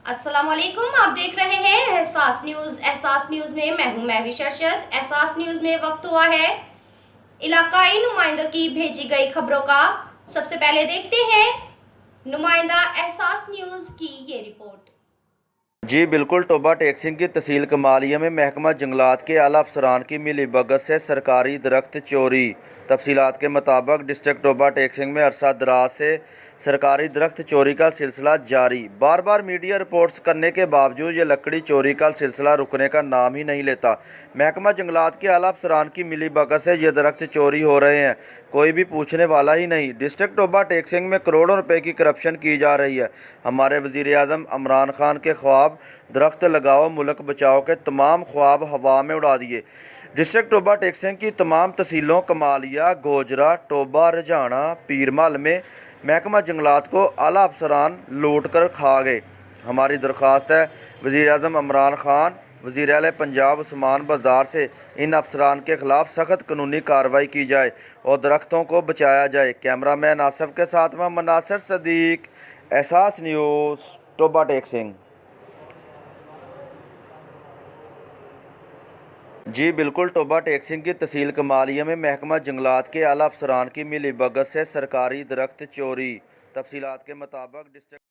अस्सलाम वालेकुम। आप देख रहे हैं एहसास न्यूज़। एहसास न्यूज़ में मैं हूं महविश अरशद। एहसास न्यूज़ में वक्त हुआ है इलाकाई नुमाइंदों की भेजी गई खबरों का। सबसे पहले देखते हैं नुमाइंदा एहसास न्यूज़ की ये रिपोर्ट। जी बिल्कुल। टोबा टेक्सिंग की तहसील कमालिया में महकमा जंगलात के आला अफसरान की मिलीभगत से सरकारी दरख्त चोरी। तफसीलात के मुताबिक डिस्ट्रिक्ट टोबा टेक्सिंग में अरसा दराज से सरकारी दरख्त चोरी का सिलसिला जारी। बार बार मीडिया रिपोर्ट्स करने के बावजूद ये लकड़ी चोरी का सिलसिला रुकने का नाम ही नहीं लेता। महकमा जंगलात के आला अफसरान की मिलीभगत से ये दरख्त चोरी हो रहे हैं, कोई भी पूछने वाला ही नहीं। डिस्ट्रिक्ट टोबा टेक्सिंग में करोड़ों रुपए की करप्शन की जा रही है। हमारे वज़ीर आज़म इमरान खान के ख्वाब दरख्त लगाओ मुल्क बचाओ के तमाम ख्वाब हवा में उड़ा दिए। डिस्ट्रिक्ट टोबा टेक्सिंग की तमाम तहसीलों कमालिया, गोजरा, टोबा, रजाना, पीरमल में महकमा जंगलात को आला अफसरान लूट कर खा गए। हमारी दरख्वास्त है वज़ीर आज़म इमरान खान, वज़ीर आला पंजाब उस्मान बज़दार से इन अफसरान के ख़िलाफ़ सख्त कानूनी कार्रवाई की जाए और दरख्तों को बचाया जाए। कैमरामैन आसिफ के साथ मोहम्मद नासिर सदीक, एहसास न्यूज़, टोबा टेक्सिंग। जी बिल्कुल। टोबा टेक्सिंग की तहसील कमालिया में महकमा जंगलात के आला अफसरान की मिलीभगत से सरकारी दरख्त चोरी। तफसीलात के मुताबिक डिस्ट्रिक्ट